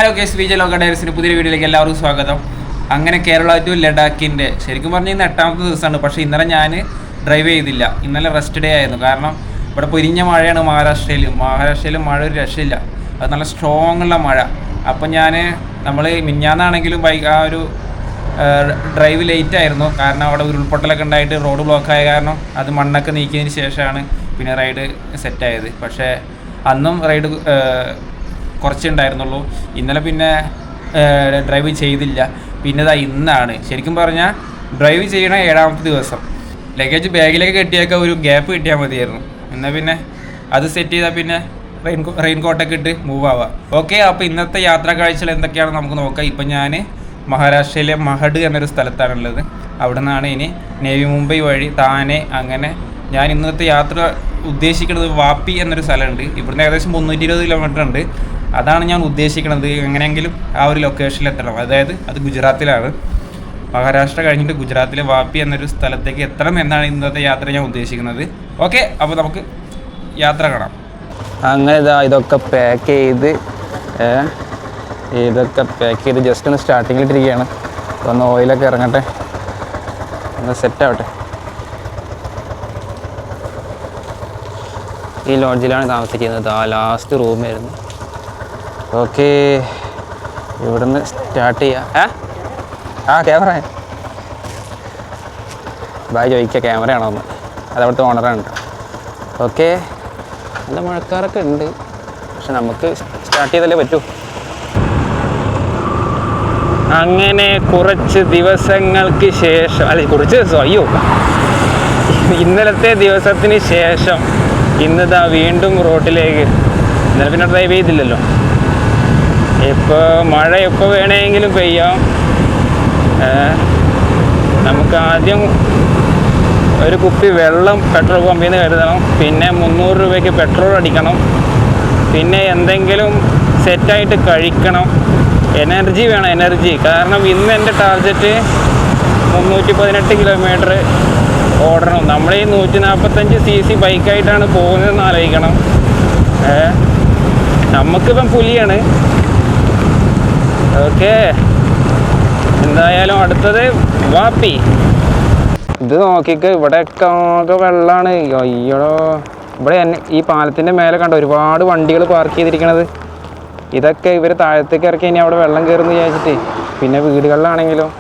Hello guys, Vijay ലോക ഡയറീസിൻ്റെ പുതിയ വീഡിയോയിലേക്ക് എല്ലാവർക്കും സ്വാഗതം. അങ്ങനെ കേരള ടു ലഡാക്കിൻ്റെ ശരിക്കും പറഞ്ഞാൽ ഇന്ന് 8ാമത്തെ ദിവസമാണ്. പക്ഷേ ഇന്നലെ ഞാൻ ഡ്രൈവ് ചെയ്തില്ല. ഇന്നലെ റെസ്റ്റ് ഡേ ആയിരുന്നു. കാരണം ഇവിടെ പൊരിഞ്ഞ മഴയാണ് മഹാരാഷ്ട്രയിൽ മഴ ഒരു രക്ഷയില്ല. അത് നല്ല സ്ട്രോങ് ഉള്ള മഴ. അപ്പം നമ്മൾ മിഞ്ഞാന്നാണെങ്കിലും ഒരു ഡ്രൈവ് ലേറ്റ് ആയിരുന്നു. കാരണം അവിടെ ഉരുൾപൊട്ടലൊക്കെ ഉണ്ടായിട്ട് റോഡ് ബ്ലോക്കായ കാരണം അത് മണ്ണൊക്കെ നീക്കിയതിന് ശേഷമാണ് പിന്നെ റൈഡ് സെറ്റായത്. പക്ഷേ അന്നും റൈഡ് കുറച്ചുണ്ടായിരുന്നുള്ളൂ. ഇന്നലെ പിന്നെ ഡ്രൈവ് ചെയ്തില്ല. പിന്നെ ഇന്നാണ് ശരിക്കും പറഞ്ഞാൽ ഡ്രൈവ് ചെയ്യണ 7ാമത്തെ ദിവസം. ലഗേജ് ബാഗിലേക്ക് കെട്ടിയൊക്കെ ഒരു ഗ്യാപ്പ് കിട്ടിയാൽ മതിയായിരുന്നു. എന്നാൽ പിന്നെ അത് സെറ്റ് ചെയ്താൽ പിന്നെ റെയിൻകോട്ടൊക്കെ ഇട്ട് മൂവ് ആവാം. ഓക്കെ, അപ്പോൾ ഇന്നത്തെ യാത്രാ കാഴ്ചകൾ എന്തൊക്കെയാണെന്ന് നമുക്ക് നോക്കാം. ഇപ്പം ഞാൻ മഹാരാഷ്ട്രയിലെ മഹഡ് എന്നൊരു സ്ഥലത്താണുള്ളത്. അവിടെ നിന്നാണ് ഇനി നേവി മുംബൈ വഴി താനെ അങ്ങനെ ഞാൻ ഇന്നത്തെ യാത്ര ഉദ്ദേശിക്കുന്നത് വാപ്പി എന്നൊരു സ്ഥലമുണ്ട്. ഇവിടുന്ന് ഏകദേശം 320 കിലോമീറ്റർ ഉണ്ട്. അതാണ് ഞാൻ ഉദ്ദേശിക്കുന്നത്. എങ്ങനെയെങ്കിലും ആ ഒരു ലൊക്കേഷനിൽ എത്തണം. അതായത് അത് ഗുജറാത്തിലാണ്. മഹാരാഷ്ട്ര കഴിഞ്ഞിട്ട് ഗുജറാത്തിലെ വാപ്പി എന്നൊരു സ്ഥലത്തേക്ക് എത്തണം എന്നാണ് ഇന്നത്തെ യാത്ര ഞാൻ ഉദ്ദേശിക്കുന്നത്. ഓക്കെ, അപ്പോൾ നമുക്ക് യാത്ര കാണാം. അങ്ങനെ ഇതൊക്കെ പാക്ക് ചെയ്ത് ജസ്റ്റ് ഒന്ന് സ്റ്റാർട്ടിങ്ങിലിട്ടിരിക്കുകയാണ്. ഒന്ന് ഓയിലൊക്കെ ഇറങ്ങട്ടെ, ഒന്ന് സെറ്റാവട്ടെ. ഈ ലോഡ്ജിലാണ് താമസിക്കുന്നത്. ലാസ്റ്റ് റൂമായിരുന്നു. ഓക്കെ, ഇവിടുന്ന് സ്റ്റാർട്ട് ചെയ്യാം. ക്യാമറ ബായ് ചോദിക്കുക, ക്യാമറയാണോ ഒന്ന്? അതവിടുത്തെ ഓണറാണ്. ഓക്കെ, നല്ല മഴക്കാരൊക്കെ ഉണ്ട്. പക്ഷെ നമുക്ക് സ്റ്റാർട്ട് ചെയ്താലേ പറ്റൂ. അങ്ങനെ കുറച്ച് ദിവസങ്ങൾക്ക് ശേഷം, കുറച്ച് ദിവസം, ഇന്നലത്തെ ദിവസത്തിന് ശേഷം ഇന്നിതാ വീണ്ടും റോട്ടിലേക്ക്. ഇന്നലെ പിന്നെ ഡ്രൈവ് ചെയ്തില്ലല്ലോ. ഇപ്പോൾ മഴ എപ്പോൾ വേണമെങ്കിലും പെയ്യാം. നമുക്ക് ആദ്യം ഒരു കുപ്പി വെള്ളം പെട്രോൾ പമ്പിൽ നിന്ന് കരുതണം. പിന്നെ 300 രൂപയ്ക്ക് പെട്രോൾ അടിക്കണം. പിന്നെ എന്തെങ്കിലും സെറ്റായിട്ട് കഴിക്കണം. എനർജി വേണം, എനർജി. കാരണം ഇന്ന് എൻ്റെ ടാർഗറ്റ് 318 കിലോമീറ്റർ ഓടണം. നമ്മൾ ഈ 145 cc ബൈക്കായിട്ടാണ് പോകുന്നതെന്ന് ആലോചിക്കണം. നമുക്കിപ്പം പുലിയാണ്. ഓക്കെ, എന്തായാലും അടുത്തത് വാപ്പി. ഇത് നോക്കിക്ക്, ഇവിടെയൊക്കെ ആകെ വെള്ളമാണ്. അയ്യോടോ, ഇവിടെ ഈ പാലത്തിൻ്റെ മേലെ കണ്ടോ ഒരുപാട് വണ്ടികൾ പാർക്ക് ചെയ്തിരിക്കണത്. ഇതൊക്കെ ഇവർ താഴത്തേക്ക് ഇറക്കി ഇനി അവിടെ വെള്ളം കയറുമെന്ന് വിചാരിച്ചിട്ട്. പിന്നെ വീടുകളിലാണെങ്കിലും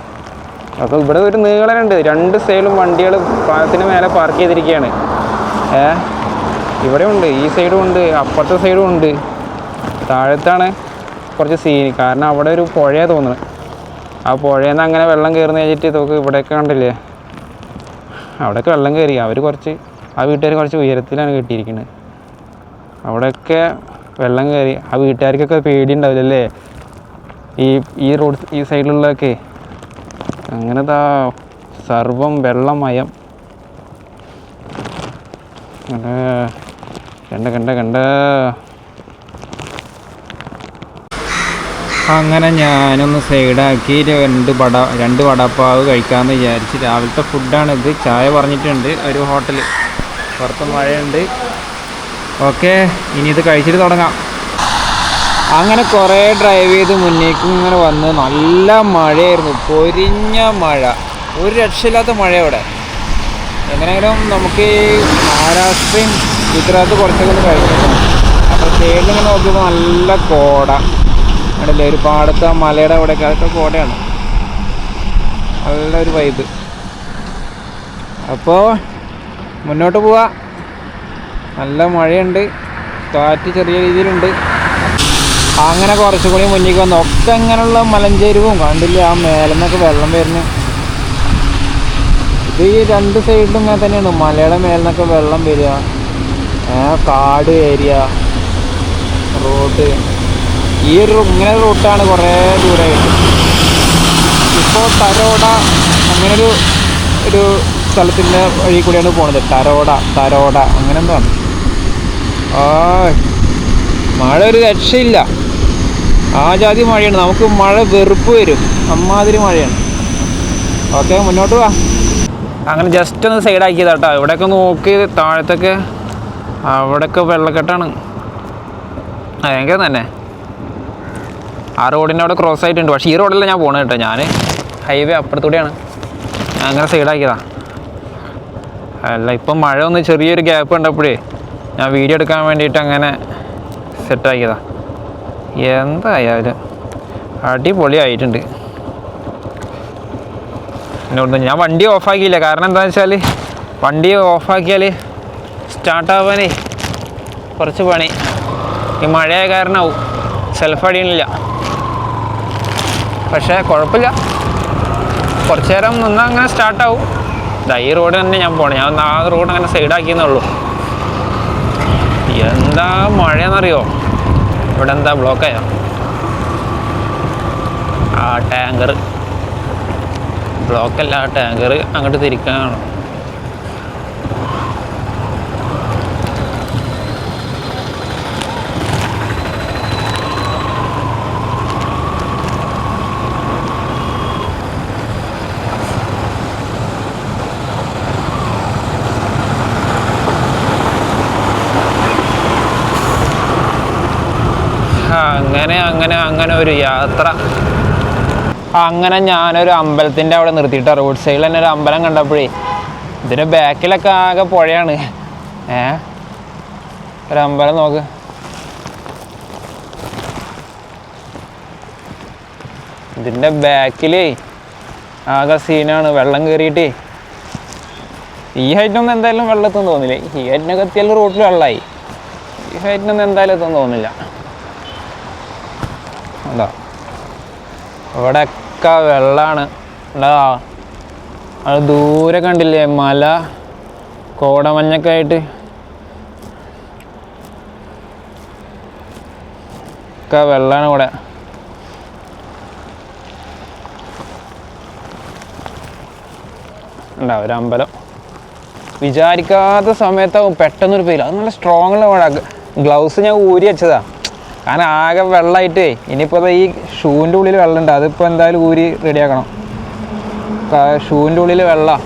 അപ്പോൾ ഇവിടെ ഒരു നീളനുണ്ട്. 2 സൈഡിലും വണ്ടികൾ പാലത്തിന് മേലെ പാർക്ക് ചെയ്തിരിക്കുകയാണ്. ഇവിടെ ഉണ്ട്, ഈ സൈഡും ഉണ്ട്, അപ്പുറത്തെ സൈഡും ഉണ്ട്. താഴത്താണ് കുറച്ച് സീന്. കാരണം അവിടെ ഒരു പുഴയാണ് തോന്നുന്നത്. ആ പുഴയിൽ നിന്ന് അങ്ങനെ വെള്ളം കയറുന്ന വെച്ചിട്ട് നോക്ക്, ഇവിടെയൊക്കെ കണ്ടില്ലേ, അവിടെയൊക്കെ വെള്ളം കയറി. ആ വീട്ടുകാർ കുറച്ച് ഉയരത്തിലാണ് കെട്ടിയിരിക്കുന്നത്. അവിടെയൊക്കെ വെള്ളം കയറി. ആ വീട്ടുകാർക്കൊക്കെ പേടിയുണ്ടാവില്ലല്ലേ, ഈ റോഡ് ഈ സൈഡിലുള്ളതൊക്കെ. അങ്ങനെ സർവം വെള്ളമയം. കണ്ട അങ്ങനെ ഞാനൊന്ന് സൈഡാക്കി 2 വടപ്പാവ് കഴിക്കാമെന്ന് വിചാരിച്ച്. രാവിലത്തെ ഫുഡാണിത്. ചായ പറഞ്ഞിട്ടുണ്ട് ഒരു ഹോട്ടൽ. പുറത്ത് മഴയുണ്ട്. ഓക്കെ, ഇനി ഇത് കഴിച്ചിട്ട് തുടങ്ങാം. അങ്ങനെ കുറേ ഡ്രൈവ് ചെയ്ത് മുന്നേക്കും ഇങ്ങനെ വന്ന് നല്ല മഴയായിരുന്നു. പൊരിഞ്ഞ മഴ, ഒരു രക്ഷയില്ലാത്ത മഴ ഇവിടെ. എങ്ങനെയെങ്കിലും നമുക്ക് മഹാരാഷ്ട്രയും ഗുജറാത്ത് കുറച്ചൊക്കെ ഒന്ന് കഴിഞ്ഞിട്ടുണ്ട്. അപ്പോൾ സൈഡിലിങ്ങനെ നോക്കിയപ്പോൾ നല്ല കോട കണ്ടില്ലേ, ഒരു പാടത്ത് ആ മലയുടെ അവിടെയൊക്കെ അതൊക്കെ കോടയാണ്. നല്ലൊരു വൈബ്. അപ്പോൾ മുന്നോട്ട് പോവാ. നല്ല മഴയുണ്ട്, കാറ്റ് ചെറിയ രീതിയിലുണ്ട്. അങ്ങനെ കുറച്ചുകൂടി മുന്നിലേക്ക് വന്നു. ഒക്കെ ഇങ്ങനെയുള്ള മലഞ്ചെരുവും കണ്ടില്ലേ, ആ മേലെന്നൊക്കെ വെള്ളം വരുന്നു. ഇത് ഈ 2 സൈഡിലും ഇങ്ങനെ തന്നെയാണ്. മലയുടെ മേലെന്നൊക്കെ വെള്ളം വരിക. കാട് ഏരിയ, റോഡ്. ഇങ്ങനെ റൂട്ടാണ് കുറേ ദൂരമായിട്ട്. ഇപ്പോൾ തരോട അങ്ങനൊരു സ്ഥലത്തിൻ്റെ വഴി കൂടിയാണ് പോണത്. തരോട അങ്ങനെ എന്താണ്. മഴ ഒരു രക്ഷയില്ല. ആ ജാതി മഴയാണ്. നമുക്ക് മഴ വെറുപ്പ് വരും, അമ്മാതിരി മഴയാണ്. ഓക്കെ, മുന്നോട്ട് പോവാ. അങ്ങനെ ജസ്റ്റ് ഒന്ന് സൈഡാക്കിയതാ കേട്ടോ. ഇവിടെയൊക്കെ നോക്കി താഴത്തൊക്കെ അവിടെയൊക്കെ വെള്ളക്കെട്ടാണ്. ഭയങ്കര തന്നെ. ആ റോഡിൻ്റെ അവിടെ ക്രോസ് ആയിട്ടുണ്ട്. പക്ഷേ ഈ റോഡിലല്ല ഞാൻ പോകണം കേട്ടോ, ഞാൻ ഹൈവേ അപ്പുറത്തൂടെയാണ്. ഞാൻ അങ്ങനെ സൈഡാക്കിയതാ. അല്ല ഇപ്പം മഴ ഒന്ന് ചെറിയൊരു ഗ്യാപ്പ് കണ്ടപ്പോഴേ ഞാൻ വീഡിയോ എടുക്കാൻ വേണ്ടിയിട്ട് അങ്ങനെ സെറ്റാക്കിയതാ. എന്തായാലും അടിപൊളിയായിട്ടുണ്ട്. എന്നോട് ഞാൻ വണ്ടി ഓഫാക്കിയില്ല, കാരണം എന്താണെന്ന് വെച്ചാൽ വണ്ടി ഓഫാക്കിയാൽ സ്റ്റാർട്ടാവാനേ കുറച്ച് പണി. ഈ മഴയായ കാരണമാവും സെൽഫ് അടിയണില്ല. പക്ഷേ കുഴപ്പമില്ല, കുറച്ച് നേരം നിന്നാൽ അങ്ങനെ സ്റ്റാർട്ടാവും. ഈ റോഡ് തന്നെ ഞാൻ പോകണം. ഞാൻ ആ റോഡ് അങ്ങനെ സൈഡാക്കിയെന്നേ ഉള്ളൂ. എന്താ മഴയെന്നറിയോ, ഇവിടെ എന്താ ബ്ലോക്കായോ? ആ ടാങ്കർ ബ്ലോക്കല്ല, ആ ടാങ്കർ അങ്ങോട്ട് തിരിക്കാനാണ്. അങ്ങനെ ഒരു യാത്ര. അങ്ങനെ ഞാനൊരു അമ്പലത്തിൻ്റെ അവിടെ നിർത്തിയിട്ട് റോഡ് സൈഡിൽ തന്നെ ഒരു അമ്പലം കണ്ടപ്പോഴേ ഇതിൻ്റെ ബാക്കിലൊക്കെ ആകെ പുഴയാണ്. ഒരു അമ്പലം നോക്ക്. ഇതിൻ്റെ ബാക്കിൽ ആകെ സീനാണ്, വെള്ളം കയറിയിട്ട്. ഈ ഹൈറ്റിനൊന്നും എന്തായാലും വെള്ളത്തൊന്നും തോന്നില്ല. ഈ ഹൈറ്റിനൊക്കെ എത്തിയാലും റോഡിൽ വെള്ളമായി. ഈ ഹൈറ്റിനൊന്നും എന്തായാലും എത്തുമെന്ന് തോന്നില്ല. എന്താ ഇവിടെയൊക്കെ വെള്ളമാണ്. എന്താ അത് ദൂരെ കണ്ടില്ലേ മല, കോടമഞ്ഞൊക്കെ ആയിട്ട് ഒക്കെ വെള്ളമാണ് ഇവിടെ. ഉണ്ടാ ഒരു അമ്പലം. വിചാരിക്കാത്ത സമയത്താവും പെട്ടെന്നൊരു പെയില്ല. അത് നല്ല സ്ട്രോങ് ഉള്ള മഴ. ഗ്ലൗസ് ഞാൻ ഊരി വെച്ചതാ, കാരണം ആകെ വെള്ളമായിട്ടേ. ഇനിയിപ്പോൾ ഈ ഷൂവിൻ്റെ ഉള്ളിൽ വെള്ളമുണ്ട്, അതിപ്പോൾ എന്തായാലും ഊരി റെഡിയാക്കണം. ഷൂവിൻ്റെ ഉള്ളിൽ വെള്ളമാണ്.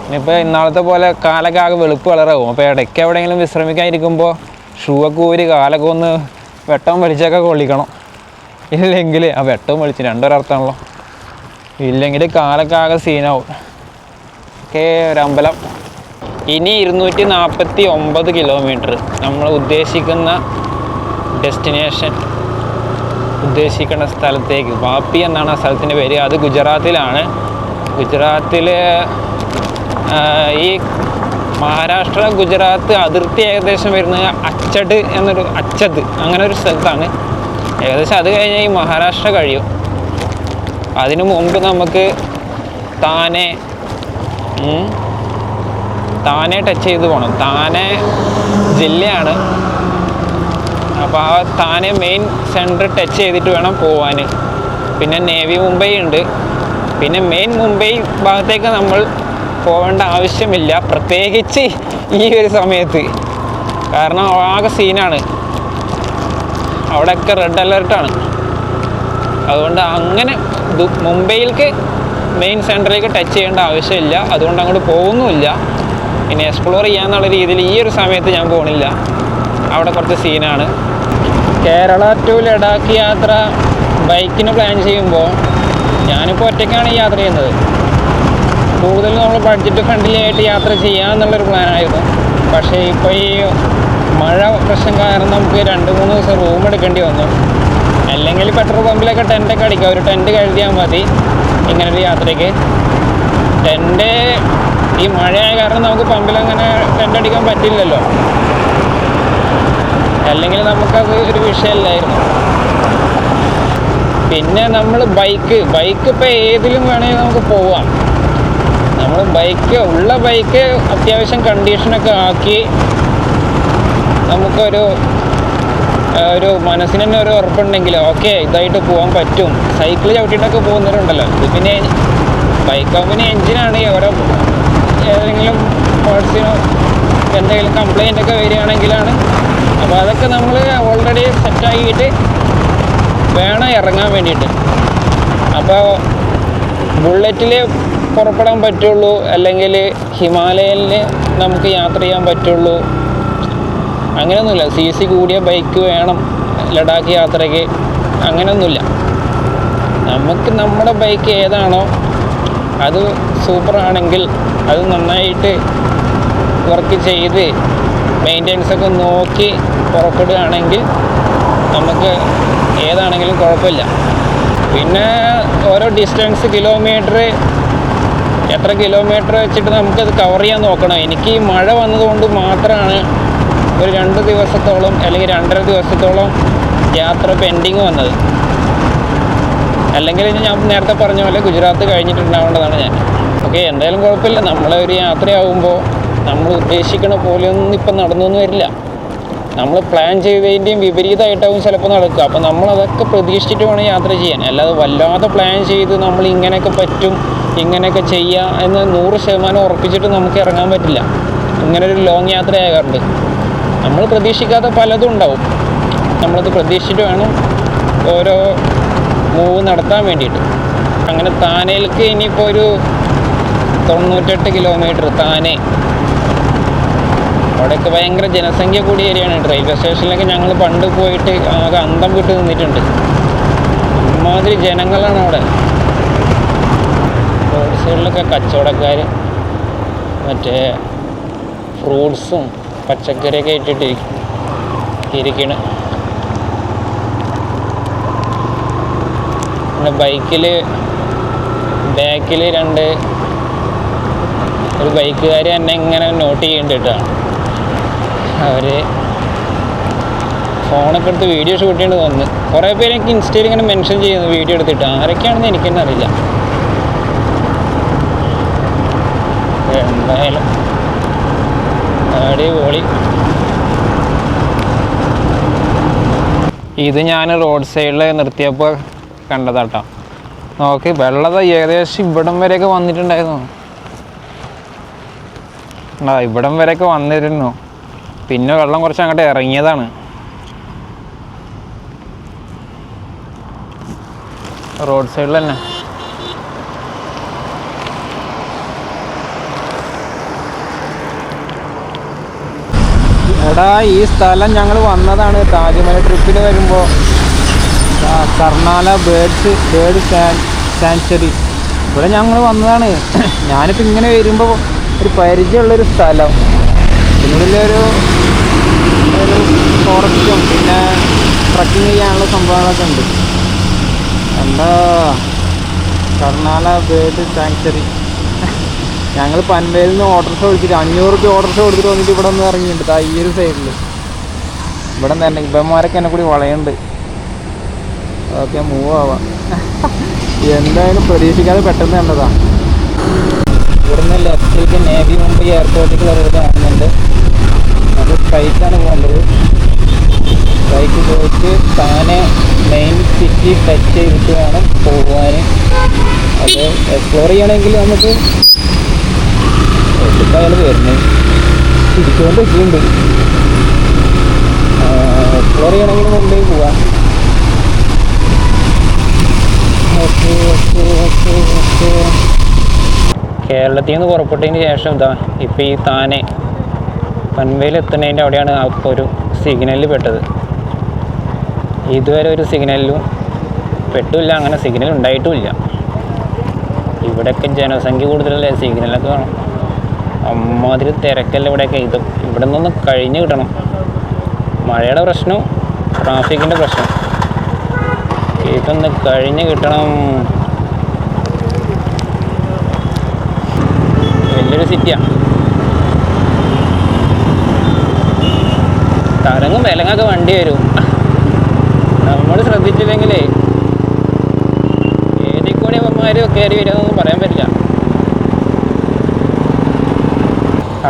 ഇനിയിപ്പോൾ ഇന്നാളത്തെ പോലെ കാലൊക്കെ ആകെ വെളുപ്പ് കളറാവും. അപ്പോൾ ഇടയ്ക്ക് എവിടെയെങ്കിലും വിശ്രമിക്കാതിരിക്കുമ്പോൾ ഷൂ ഒക്കെ ഊരി കാലൊക്കെ ഒന്ന് വെട്ടം വലിച്ചൊക്കെ കൊള്ളിക്കണം. ഇല്ലെങ്കിൽ ആ വെട്ടവും വലിച്ച് രണ്ടൊരർത്ഥമാണല്ലോ. ഇല്ലെങ്കിൽ കാലൊക്കെ ആകെ സീനാവും. ഓക്കെ, ഒരമ്പലം. ഇനി 249 കിലോമീറ്റർ നമ്മൾ ഉദ്ദേശിക്കുന്ന ഡെസ്റ്റിനേഷൻ, ഉദ്ദേശിക്കുന്ന സ്ഥലത്തേക്ക്. വാപ്പി എന്നാണ് ആ സ്ഥലത്തിൻ്റെ പേര്. അത് ഗുജറാത്തിലാണ്. ഗുജറാത്തിൽ ഈ മഹാരാഷ്ട്ര ഗുജറാത്ത് അതിർത്തി ഏകദേശം വരുന്നത് അച്ചത് അങ്ങനെ ഒരു സ്ഥലത്താണ്. ഏകദേശം അത് കഴിഞ്ഞാൽ ഈ മഹാരാഷ്ട്ര കഴിയും. അതിനു മുമ്പ് നമുക്ക് താനെ ടച്ച് ചെയ്ത് പോകണം. താനെ ജില്ലയാണ്. അപ്പോൾ ആ താനെ മെയിൻ സെൻറ്റർ ടച്ച് ചെയ്തിട്ട് വേണം പോവാൻ. പിന്നെ നേവി മുംബൈ ഉണ്ട്. പിന്നെ മെയിൻ മുംബൈ ഭാഗത്തേക്ക് നമ്മൾ പോവേണ്ട ആവശ്യമില്ല, പ്രത്യേകിച്ച് ഈ ഒരു സമയത്ത്. കാരണം ആകെ സീനാണ്, അവിടെയൊക്കെ റെഡ് അലർട്ടാണ്. അതുകൊണ്ട് അങ്ങനെ മുംബൈയിലേക്ക് മെയിൻ സെൻറ്ററിലേക്ക് ടച്ച് ചെയ്യേണ്ട ആവശ്യമില്ല. അതുകൊണ്ട് അങ്ങോട്ട് പോകുന്നുമില്ല. ഇനി എക്സ്പ്ലോർ ചെയ്യാന്നുള്ള രീതിയിൽ ഈ ഒരു സമയത്ത് ഞാൻ പോകണില്ല. അവിടെ കുറച്ച് സീനാണ്. കേരള ടു ലഡാക്ക് യാത്ര ബൈക്കിന് പ്ലാൻ ചെയ്യുമ്പോൾ ഞാനിപ്പോൾ ഒറ്റയ്ക്കാണ് ഈ യാത്ര ചെയ്യുന്നത്. കൂടുതൽ നമ്മൾ ബഡ്ജറ്റ് ഫ്രണ്ട്ലി ആയിട്ട് യാത്ര ചെയ്യാമെന്നുള്ളൊരു പ്ലാനായിരുന്നു. പക്ഷേ ഇപ്പോൾ ഈ മഴ പ്രശ്നം കാരണം നമുക്ക് 2-3 ദിവസം റൂം എടുക്കേണ്ടി വന്നു. അല്ലെങ്കിൽ പെട്രോൾ പമ്പിലൊക്കെ ടെൻ്റൊക്കെ അടിക്കാം. ഒരു ടെൻറ്റ് കരുതിയാൽ മതി ഇങ്ങനൊരു യാത്രയ്ക്ക്. ടെൻറ്റ് ഈ മഴയായ കാരണം നമുക്ക് പമ്പിലങ്ങനെ ടെൻ്റ് അടിക്കാൻ പറ്റില്ലല്ലോ. അല്ലെങ്കിൽ നമുക്കത് ഒരു വിഷയമല്ലായിരുന്നു. പിന്നെ നമ്മൾ ബൈക്ക് ഇപ്പോൾ ഏതിലും വേണമെങ്കിൽ നമുക്ക് പോവാം. നമ്മൾ ഉള്ള ബൈക്ക് അത്യാവശ്യം കണ്ടീഷനൊക്കെ ആക്കി നമുക്കൊരു മനസ്സിന് തന്നെ ഒരു ഉറപ്പുണ്ടെങ്കിൽ ഓക്കെ ഇതായിട്ട് പോകാൻ പറ്റും. സൈക്കിൾ ചവിട്ടിയിട്ടൊക്കെ പോകുന്നവരുണ്ടല്ലോ. ഇത് പിന്നെ ബൈക്കാകുമ്പോൾ എൻജിനാണ്. ഓരോ ഏതെങ്കിലും പാർട്സിനോ എന്തെങ്കിലും കംപ്ലൈൻ്റ് ഒക്കെ വരികയാണെങ്കിലാണ്. അപ്പോൾ അതൊക്കെ നമ്മൾ ഓൾറെഡി സെറ്റാക്കിയിട്ട് വേണം ഇറങ്ങാൻ വേണ്ടിയിട്ട്. അപ്പോൾ ബുള്ളറ്റിൽ പുറപ്പെടാൻ പറ്റുള്ളൂ, അല്ലെങ്കിൽ ഹിമാലയനിൽ നമുക്ക് യാത്ര ചെയ്യാൻ പറ്റുള്ളൂ. അങ്ങനെയൊന്നുമില്ല. CC കൂടിയ ബൈക്ക് വേണം ലഡാക്ക് യാത്രയ്ക്ക്. അങ്ങനെയൊന്നുമില്ല. നമുക്ക് നമ്മുടെ ബൈക്ക് ഏതാണോ അത് സൂപ്പറാണെങ്കിൽ അത് നന്നായിട്ട് വർക്ക് ചെയ്ത് മെയിൻ്റെനൻസൊക്കെ നോക്കി പുറപ്പെടുകയാണെങ്കിൽ നമുക്ക് ഏതാണെങ്കിലും കുഴപ്പമില്ല. പിന്നെ ഓരോ ഡിസ്റ്റൻസ് എത്ര കിലോമീറ്റർ വെച്ചിട്ട് നമുക്കത് കവർ ചെയ്യാൻ നോക്കണം. എനിക്ക് ഈ മഴ വന്നതുകൊണ്ട് മാത്രമാണ് ഒരു 2 ദിവസത്തോളം അല്ലെങ്കിൽ 2.5 ദിവസത്തോളം യാത്ര പെൻഡിങ് വന്നത്. അല്ലെങ്കിൽ ഞാൻ നേരത്തെ പറഞ്ഞ പോലെ ഗുജറാത്ത് കഴിഞ്ഞിട്ടുണ്ടാവേണ്ടതാണ് ഞാൻ. ഓക്കെ, എന്തായാലും കുഴപ്പമില്ല. നമ്മളൊരു യാത്രയാകുമ്പോൾ നമ്മൾ ഉദ്ദേശിക്കണ പോലെയൊന്നും ഇപ്പം നടന്നൊന്നും വരില്ല. നമ്മൾ പ്ലാൻ ചെയ്തതിൻ്റെയും വിപരീതമായിട്ടാവും ചിലപ്പോൾ നടക്കുക. അപ്പോൾ നമ്മളതൊക്കെ പ്രതീക്ഷിച്ചിട്ട് വേണം യാത്ര ചെയ്യാൻ. അല്ലാതെ വല്ലാതെ പ്ലാൻ ചെയ്ത് നമ്മൾ ഇങ്ങനെയൊക്കെ പറ്റും, ഇങ്ങനെയൊക്കെ ചെയ്യാം എന്ന് 100% ഉറപ്പിച്ചിട്ട് നമുക്ക് ഇറങ്ങാൻ പറ്റില്ല. ഇങ്ങനൊരു ലോങ് യാത്ര ആകാറുണ്ട്. നമ്മൾ പ്രതീക്ഷിക്കാത്ത പലതും ഉണ്ടാവും. നമ്മളത് പ്രതീക്ഷിച്ചിട്ട് വേണം ഓരോ മൂവ് നടത്താൻ വേണ്ടിയിട്ട്. അങ്ങനെ താനേലേക്ക് ഇനിയിപ്പോൾ ഒരു 98 കിലോമീറ്റർ താനെ. അവിടെയൊക്കെ ഭയങ്കര ജനസംഖ്യ കൂടിയ ഏരിയയാണ്. റെയിൽവേ സ്റ്റേഷനിലൊക്കെ ഞങ്ങൾ പണ്ട് പോയിട്ട് ആകെ അന്തം വിട്ട് നിന്നിട്ടുണ്ട്. ഇമാതിരി ജനങ്ങളാണ് അവിടെ. റോഡ് സൈഡിലൊക്കെ കച്ചവടക്കാർ മറ്റേ ഫ്രൂട്ട്സും പച്ചക്കറിയൊക്കെ ഇട്ടിട്ട് ഇരിക്കണ്. പിന്നെ ബാക്കിൽ ഒരു ബൈക്കുകാർ എന്നെ ഇങ്ങനെ നോട്ട് ചെയ്യുന്നുണ്ട് കേട്ടോ. അവർ ഫോണൊക്കെ എടുത്ത് വീഡിയോ ഷൂട്ട് ചെയ്യേണ്ടി വന്നു. കുറേ പേര് എനിക്ക് ഇൻസ്റ്റയിൽ ഇങ്ങനെ മെൻഷൻ ചെയ്യുന്നു വീഡിയോ എടുത്തിട്ട്. ആരൊക്കെയാണെന്ന് എനിക്ക് തന്നെ അറിയില്ല. എന്തായാലും അടിപൊളി. ഇത് ഞാൻ റോഡ് സൈഡിൽ നിർത്തിയപ്പോൾ കണ്ടതാട്ടോ. നോക്ക്, വെള്ളം ഏകദേശം ഇവിടം വരെയൊക്കെ വന്നിട്ടുണ്ടായിരുന്നു. ഇവിടം വരെയൊക്കെ വന്നിരുന്നു. പിന്നെ വെള്ളം കുറച്ച് അങ്ങോട്ട് ഇറങ്ങിയതാണ്. റോഡ് സൈഡിൽ തന്നെ. എടാ, ഈ സ്ഥലം ഞങ്ങൾ വന്നതാണ് താജ്മഹൽ ട്രിപ്പിന് വരുമ്പോൾ. കർണാല ബേർഡ് സാങ്ച്വറി ഇവിടെ ഞങ്ങൾ വന്നതാണ്. ഞാനിപ്പോൾ ഇങ്ങനെ വരുമ്പോൾ ഒരു പരിചയമുള്ളൊരു സ്ഥലം. ഇതിനുള്ളിലൊരു ഫോറസ്റ്റും പിന്നെ ട്രക്കിങ് ചെയ്യാനുള്ള സംഭവങ്ങളൊക്കെ ഉണ്ട്. എന്താ കർണാല ബേർഡ് സാങ്ച്വറി. ഞങ്ങൾ പൻവേലിൽ നിന്ന് ഓട്ടോറിക്ഷ വിളിച്ചിട്ട് 500 രൂപ ഓട്ടോറിക്ഷ കൊടുത്തിട്ട് വന്നിട്ട് ഇവിടെ ഒന്ന് ഇറങ്ങിയിട്ടുണ്ട്. ഈ ഒരു സൈഡിൽ ഇവിടെ തന്നെ ഇവന്മാരൊക്കെ എന്നെ കൂടി വളയുന്നുണ്ട്. ഓക്കെ, മൂവ് ആവാം. എന്തായാലും പ്രതീക്ഷിക്കാതെ പെട്ടെന്ന് കണ്ടതാണ്. ഇവിടുന്ന് ലെഫ്റ്റിലേക്ക് നേവി മുംബൈ എയർപോർട്ടിലേക്ക് റോഡ് കാണുന്നുണ്ട്. അത് സ്ട്രൈറ്റാണ് പോകേണ്ടത്. സ്ട്രൈറ്റ് പോയിട്ട് താനെ മെയിൻ സിറ്റി ടച്ച് ചെയ്തിട്ട് വേണം പോകുവാൻ. അത് എക്സ്പ്ലോർ ചെയ്യണമെങ്കിൽ നമുക്ക് എടുത്തായാലും വരുന്നത് തിരിച്ചുകൊണ്ട് ഇരിക്കുന്നുണ്ട്. എക്സ്പ്ലോർ ചെയ്യണമെങ്കിൽ മുംബൈ പോവാം. കേരളത്തിൽ നിന്ന് പുറപ്പെട്ടതിന് ശേഷം ഇപ്പോൾ ഈ താനെ പൻവേൽ എത്തുന്നതിൻ്റെ അവിടെയാണ് അപ്പോൾ ഒരു സിഗ്നലിൽ പെട്ടത്. ഇതുവരെ ഒരു സിഗ്നലിലും പെട്ടില്ല, അങ്ങനെ സിഗ്നൽ ഉണ്ടായിട്ടുമില്ല. ഇവിടെയൊക്കെ ജനസംഖ്യ കൂടുതലല്ലേ, സിഗ്നലൊക്കെ വേണം. അമ്മാതിരി തിരക്കല്ല ഇവിടെയൊക്കെ. ഇവിടെ നിന്നൊന്ന് കഴിഞ്ഞ് കിട്ടണം. മഴയുടെ പ്രശ്നം, ട്രാഫിക്കിൻ്റെ പ്രശ്നം. ഇതൊന്ന് കഴിഞ്ഞ് കിട്ടണം. വലിയൊരു സിറ്റിയാണ്. തരങ്ങും വിലങ്ങൊക്കെ വണ്ടി വരും. നമ്മൾ ശ്രദ്ധിച്ചില്ലെങ്കിലേ ഏതിൽ കൂടി അവന്മാർ കയറി വരുമെന്നൊന്നും പറയാൻ പറ്റില്ല.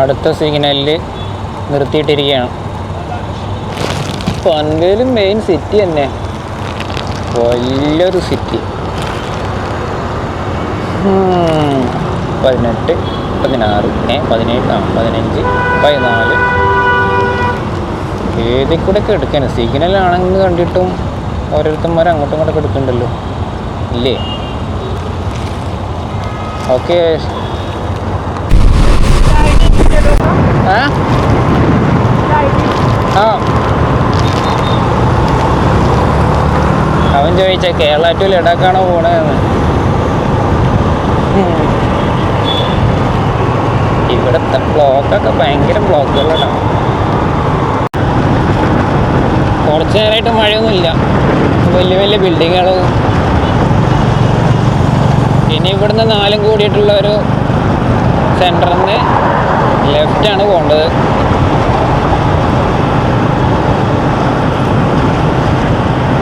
അടുത്ത സിഗ്നലിൽ നിർത്തിയിട്ടിരിക്കുകയാണ്. പൻവേലും മെയിൻ സിറ്റി തന്നെ, വലിയൊരു സിറ്റി. 18, 16, 17, 15, 14 ഏതിൽ കൂടെ ഒക്കെ എടുക്കാന്. സിഗ്നലാണെന്ന് കണ്ടിട്ടും ഓരോരുത്തന്മാർ അങ്ങോട്ടും ഇങ്ങോട്ടൊക്കെ എടുക്കുന്നുണ്ടല്ലോ, ഇല്ലേ? ഓക്കെ, അവൻ ചോദിച്ച കേരള ടു ലഡാക്കാണോ പോണതെന്ന്. ഇവിടുത്തെ ബ്ലോക്കൊക്കെ ഭയങ്കര ബ്ലോക്കുകളാണ്. കുറച്ച് നേരമായിട്ട് മഴയൊന്നുമില്ല, വലിയ വലിയ ബിൽഡിങ്ങുകൾ. ഇനി ഇവിടുന്ന് 4 കൂടിയിട്ടുള്ള ഒരു സെൻറ്ററിൽ നിന്ന് ലെഫ്റ്റാണ് പോകേണ്ടത്.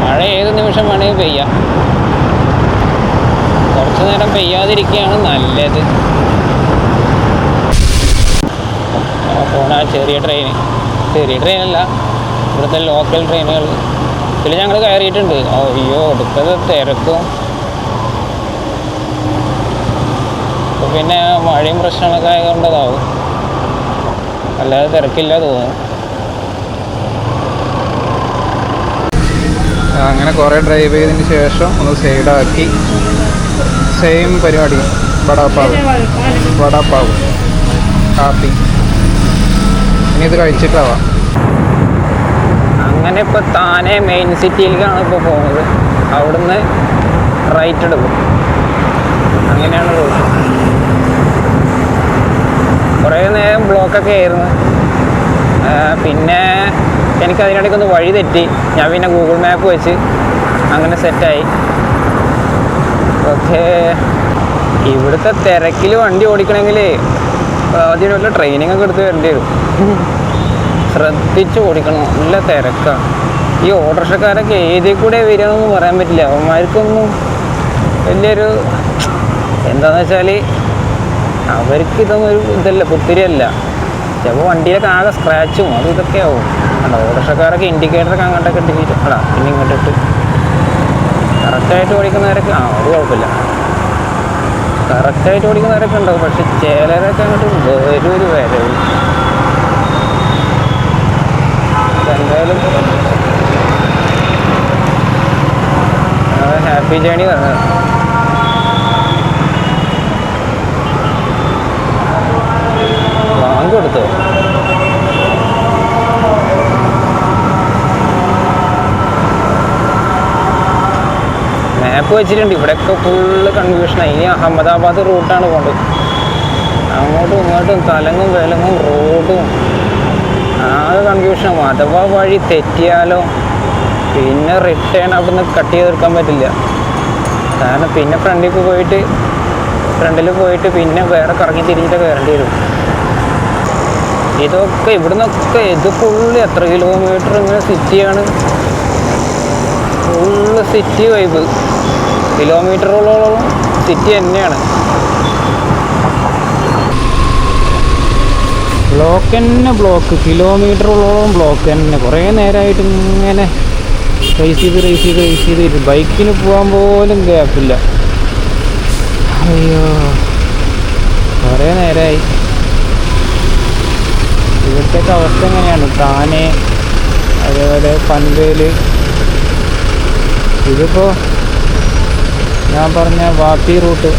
മഴ ഏത് നിമിഷം വേണമെങ്കിൽ പെയ്യാം. കുറച്ച് നേരം പെയ്യാതിരിക്കുകയാണ് നല്ലത്. പോണ ചെറിയ ട്രെയിനല്ല, ഇവിടുത്തെ ലോക്കൽ ട്രെയിനുകൾ. ഇതിൽ ഞങ്ങൾ കയറിയിട്ടുണ്ട്. അയ്യോ അടുത്തത് തിരക്കും. അപ്പോൾ പിന്നെ മഴയും പ്രശ്നങ്ങളൊക്കെ ആയതുകൊണ്ടതാവും, അല്ലാതെ തിരക്കില്ല തോന്നുന്നു. അങ്ങനെ കുറേ ഡ്രൈവ് ചെയ്തതിന് ശേഷം ഒന്ന് സൈഡാക്കി. സെയിം പരിപാടി, വടാപ്പാവ് കാപ്പി. ഇനി ഇത് കഴിച്ചിട്ടാവാം. അങ്ങനെ ഇപ്പോൾ താനെ മെയിൻ സിറ്റിയിലേക്കാണ് ഇപ്പോൾ പോകുന്നത്. അവിടുന്ന് റൈറ്റ് എടുക്കും. അങ്ങനെയാണ് റൂട്ട്. കുറേ നേരം ബ്ലോക്കൊക്കെ ആയിരുന്നു. പിന്നെ എനിക്ക് അതിനിടയ്ക്കൊന്ന് വഴി തെറ്റി. ഞാൻ പിന്നെ ഗൂഗിൾ മാപ്പ് വെച്ച് അങ്ങനെ സെറ്റായി. ഓക്കെ, ഇവിടുത്തെ തിരക്കിൽ വണ്ടി ഓടിക്കണമെങ്കിൽ ആദ്യം വല്ല ട്രെയിനിങ് ഒക്കെ എടുത്ത് വരേണ്ടി വരും. ശ്രദ്ധിച്ച് ഓടിക്കണം, നല്ല തിരക്കാണ്. ഈ ഓട്ടോറിക്ഷക്കാരൊക്കെ ഏതിൽ കൂടെ വരികയെന്നൊന്നും പറയാൻ പറ്റില്ല. അവന്മാർക്കൊന്നും വലിയൊരു എന്താണെന്ന് വെച്ചാൽ അവർക്ക് ഇതൊന്നും ഒരു ഇതല്ല, പുത്തിരിയല്ല. ചിലപ്പോൾ വണ്ടിയിലൊക്കെ ആകെ സ്ക്രാച്ചും അതും ഇതൊക്കെ ആവും. അല്ല, ഓട്ടോറിക്ഷക്കാരൊക്കെ ഇൻഡിക്കേറ്ററൊക്കെ അങ്ങോട്ടൊക്കെ ഇട്ടിട്ട് പിന്നെ ഇങ്ങോട്ടിട്ട് കറക്റ്റായിട്ട് ഓടിക്കുന്നവരൊക്കെ അത് കുഴപ്പമില്ല. കറക്റ്റായിട്ട് ഓടിക്കുന്നവരൊക്കെ ഉണ്ടാവും. പക്ഷെ ചിലരൊക്കെ അങ്ങോട്ട് ഒരു വരവ്. എന്തായാലും ഹാപ്പി ജേണി പറഞ്ഞത്. വാങ്ങി കൊടുത്തോ? മാപ്പ് വെച്ചിട്ടുണ്ട്. ഇവിടെയൊക്കെ ഫുള്ള് കൺഫ്യൂഷനായി. ഇനി അഹമ്മദാബാദ് റൂട്ടാണ് പോകേണ്ടത്. അങ്ങോട്ടും ഇങ്ങോട്ടും തലങ്ങും വിലങ്ങും റോഡും ആകെ കൺഫ്യൂഷനാവും. അഥവാ വഴി തെറ്റിയാലോ പിന്നെ റിട്ടേൺ അവിടുന്ന് കട്ട് ചെയ്ത് തീർക്കാൻ പറ്റില്ല. കാരണം പിന്നെ ഫ്രണ്ടിൽ പോയിട്ട് പിന്നെ വേറെ കറങ്ങി തിരിഞ്ഞിട്ട് കയറേണ്ടി വരും. ഇതൊക്കെ ഇവിടുന്നൊക്കെ ഇത് ഫുള്ള് എത്ര കിലോമീറ്റർ ഇങ്ങനെ സിറ്റിയാണ്. Full city vibe. കിലോമീറ്ററുകളോളം സിറ്റി തന്നെയാണ്. ബ്ലോക്ക് കിലോമീറ്ററുകളോളം ബ്ലോക്ക് തന്നെ. കുറേ നേരമായിട്ട് ഇങ്ങനെ റേസ് ചെയ്ത് ബൈക്കിന് പോകാൻ പോലും ഗ്യാപ്പില്ല. അയ്യോ, കുറേ നേരമായി. ഇവിടുത്തെ അവസ്ഥ എങ്ങനെയാണ്? താനെ, അതേപോലെ പൻവേൽ. ഇതിപ്പോൾ ഞാൻ പറഞ്ഞ വാപ്പി റൂട്ട്,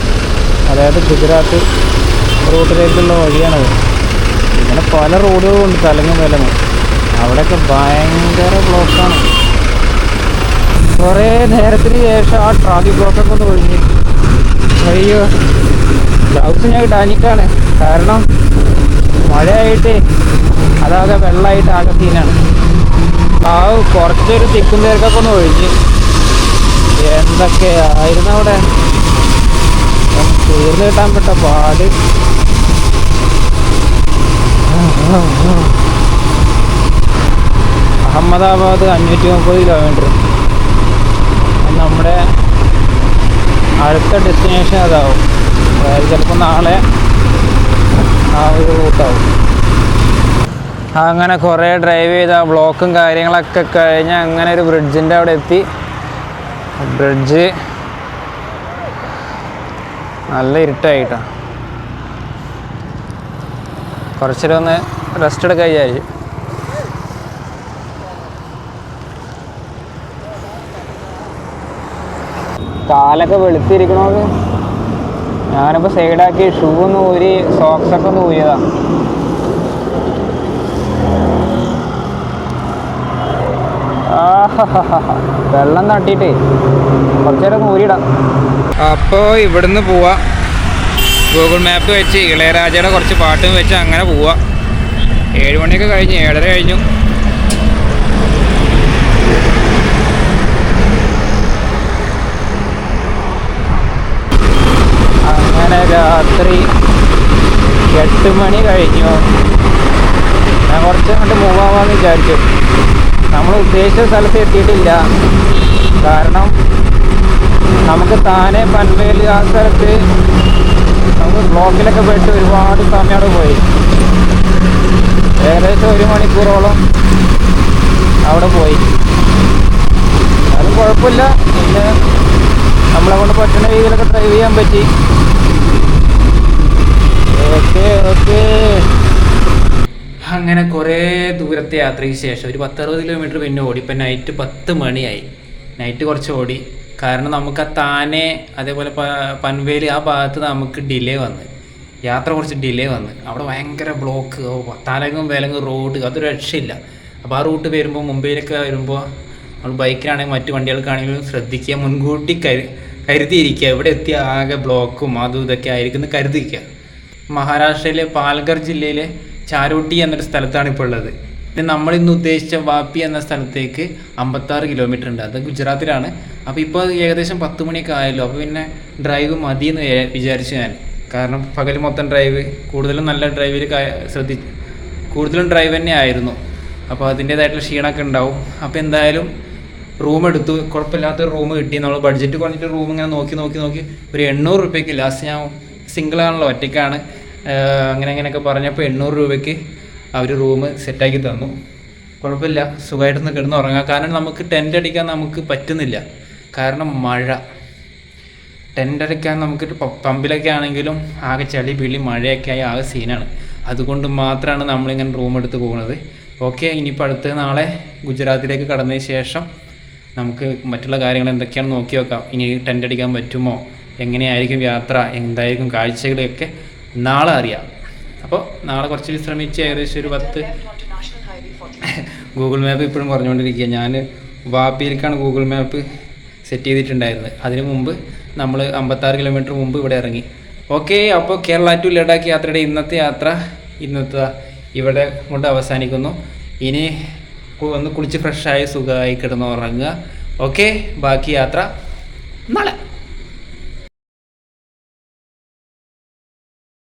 അതായത് ഗുജറാത്ത് റൂട്ടിലേക്കുള്ള വഴിയാണത്. ഇങ്ങനെ പല റോഡുകളുണ്ട് തലങ്ങും വിലങ്ങും. അവിടെയൊക്കെ ഭയങ്കര ബ്ലോക്കാണ്. കുറേ നേരത്തിന് ശേഷം ആ ട്രാഫിക് ബ്ലോക്കൊക്കെ ഒന്ന് ഒഴിഞ്ഞ്. അയ്യോ, ഗ്ലൗസ് ഞാൻ ഇടാഞ്ഞിട്ടാണ്. കാരണം മഴയായിട്ട് അതാകെ വെള്ളമായിട്ട് ആകെ സീനാണ്. ആ കുറച്ചൊരു തിക്കും തിരക്കൊക്കെ ഒന്ന് ഒഴിഞ്ഞ്. എന്തൊക്കെയായിരുന്നു അവിടെ, തീർന്നു കിട്ടാൻ പെട്ട പാട്. അഹമ്മദാബാദ് 530 കിലോമീറ്റർ. നമ്മുടെ അടുത്ത ഡെസ്റ്റിനേഷൻ അതാവും. അതായത് ചിലപ്പോൾ നാളെ ആ ഒരു റൂട്ടാവും. അങ്ങനെ കുറേ ഡ്രൈവ് ചെയ്ത ബ്ലോക്കും കാര്യങ്ങളൊക്കെ കഴിഞ്ഞ് അങ്ങനെ ഒരു ബ്രിഡ്ജിൻ്റെ അവിടെ എത്തി. ബ്രിഡ്ജ് നല്ല ഇരുട്ടായിട്ടാണ്. കുറച്ചേരം ഒന്ന് റെസ്റ്റ് എടുക്കാൻ വിചാരിച്ചു. കാലൊക്കെ വെളുത്തിരിക്കണോണ്ട് ഞാനിപ്പോൾ സൈഡാക്കി ഷൂ ഒന്ന് ഊരി സോക്സൊക്കെ ഒന്ന് ഊരിയതാ. വെള്ളം തട്ടിയിട്ട് കുറച്ച് നേരം ഊരിടാം. അപ്പോൾ ഇവിടുന്ന് പോവാ. ഗൂഗിൾ മാപ്പ് വെച്ച് ഇളയരാജയുടെ കുറച്ച് പാട്ടും വെച്ച് അങ്ങനെ പോവാ. 7 മണിയൊക്കെ കഴിഞ്ഞു, 7:30 കഴിഞ്ഞു. അങ്ങനെ രാത്രി 8 മണി കഴിഞ്ഞു. ഞാൻ കുറച്ച് അങ്ങോട്ട് മൂവ് ആവാമെന്ന് വിചാരിച്ചു. നമ്മൾ ഉദ്ദേശിച്ച സ്ഥലത്ത് എത്തിയിട്ടില്ല. കാരണം നമുക്ക് താനെ പൻവേൽ ആ സ്ഥലത്ത് നമുക്ക് ബ്ലോക്കിലൊക്കെ പോയിട്ട് ഒരുപാട് സമയം അവിടെ പോയി. ഏകദേശം 1 മണിക്കൂറോളം അവിടെ പോയി. അതും കുഴപ്പമില്ല. പിന്നെ നമ്മളെ കൊണ്ട് പറ്റുന്ന രീതിയിലൊക്കെ ഡ്രൈവ് ചെയ്യാൻ പറ്റി. ഓക്കെ. അങ്ങനെ കുറേ ദൂരത്തെ യാത്രയ്ക്ക് ശേഷം ഒരു 10-60 കിലോമീറ്റർ പിന്നെ ഓടി. ഇപ്പം നൈറ്റ് 10 മണിയായി. നൈറ്റ് കുറച്ച് ഓടി. കാരണം നമുക്ക് ആ താനെ അതേപോലെ പൻവേൽ ആ ഭാഗത്ത് നമുക്ക് ഡിലേ വന്ന്, യാത്ര കുറച്ച് ഡിലേ വന്ന്. അവിടെ ഭയങ്കര ബ്ലോക്ക്, തലങ്ങും വിലങ്ങും റോഡ്, അതൊരു രക്ഷയില്ല. അപ്പോൾ ആ റൂട്ട് വരുമ്പോൾ മുംബൈയിലൊക്കെ വരുമ്പോൾ നമ്മൾ ബൈക്കിലാണെങ്കിൽ മറ്റു വണ്ടികൾക്കാണെങ്കിലും ശ്രദ്ധിക്കുക, മുൻകൂട്ടി കരുതിയിരിക്കുക. ഇവിടെ എത്തിയ ആകെ ബ്ലോക്കും അതും ഇതൊക്കെ ആയിരിക്കും, കരുതിയിരിക്കുക. മഹാരാഷ്ട്രയിലെ പാൽഘർ ജില്ലയിലെ ചാരോട്ടി എന്നൊരു സ്ഥലത്താണ് ഇപ്പോൾ ഉള്ളത്. പിന്നെ നമ്മളിന്ന് ഉദ്ദേശിച്ച വാപ്പി എന്ന സ്ഥലത്തേക്ക് 56 കിലോമീറ്റർ ഉണ്ട്. അത് ഗുജറാത്തിലാണ്. അപ്പോൾ ഇപ്പോൾ ഏകദേശം 10 മണിയൊക്കെ ആയല്ലോ. അപ്പോൾ പിന്നെ ഡ്രൈവ് മതിയെന്ന് വിചാരിച്ചു ഞാൻ. കാരണം പകൽ മൊത്തം ഡ്രൈവ്, കൂടുതലും നല്ല ഡ്രൈവിൽ കൂടുതലും ഡ്രൈവ് തന്നെ ആയിരുന്നു. അപ്പോൾ അതിൻ്റേതായിട്ടുള്ള ക്ഷീണമൊക്കെ ഉണ്ടാവും. അപ്പോൾ എന്തായാലും റൂം എടുത്തു. കുഴപ്പമില്ലാത്തൊരു റൂം കിട്ടി. നമ്മൾ ബഡ്ജറ്റ് കുറഞ്ഞിട്ട് റൂം ഇങ്ങനെ നോക്കി ഒരു 800 രൂപയ്ക്ക്, ലാസ്റ്റ് ഞാൻ സിംഗിളാണല്ലോ, ഒറ്റയ്ക്കാണ്, അങ്ങനെയൊക്കെ പറഞ്ഞപ്പോൾ 800 രൂപയ്ക്ക് അവർ റൂം സെറ്റാക്കി തന്നു. കുഴപ്പമില്ല, സുഖമായിട്ടൊന്ന് കിടന്ന് ഉറങ്ങാം. കാരണം നമുക്ക് ടെൻ്റ് അടിക്കാൻ നമുക്ക് പറ്റുന്നില്ല. കാരണം മഴ. ടെൻ്റ് അടിക്കാൻ നമുക്ക് പമ്പിലൊക്കെ ആണെങ്കിലും ആകെ ചളി പിളി മഴയൊക്കെ ആയി ആകെ സീനാണ്. അതുകൊണ്ട് മാത്രമാണ് നമ്മളിങ്ങനെ റൂം എടുത്ത് പോകുന്നത്. ഓക്കെ, ഇനിയിപ്പോൾ അടുത്ത നാളെ ഗുജറാത്തിലേക്ക് കടന്നതിന് ശേഷം നമുക്ക് മറ്റുള്ള കാര്യങ്ങൾ എന്തൊക്കെയാണെന്ന് നോക്കി വെക്കാം. ഇനി ടെൻ്റ് അടിക്കാൻ പറ്റുമോ, എങ്ങനെയായിരിക്കും യാത്ര, എന്തായിരിക്കും കാഴ്ചകളൊക്കെ നാളെ അറിയാം. അപ്പോൾ നാളെ കുറച്ച് വിശ്രമിച്ച് ഏകദേശം ഒരു 10 ഗൂഗിൾ മാപ്പ് ഇപ്പോഴും പറഞ്ഞുകൊണ്ടിരിക്കുക. ഞാൻ വാപ്പിയിലേക്കാണ് ഗൂഗിൾ മാപ്പ് സെറ്റ് ചെയ്തിട്ടുണ്ടായിരുന്നത്. അതിന് മുമ്പ് നമ്മൾ 56 കിലോമീറ്റർ മുമ്പ് ഇവിടെ ഇറങ്ങി. ഓക്കെ, അപ്പോൾ കേരള ടു ലഡാക്ക് യാത്രയുടെ ഇന്നത്തെ യാത്ര ഇവിടെ കൊണ്ട് അവസാനിക്കുന്നു. ഇനി ഒന്ന് കുളിച്ച് ഫ്രഷായി സുഖമായി കിടന്ന് ഉറങ്ങുക. ഓക്കെ, ബാക്കി യാത്ര നാളെ.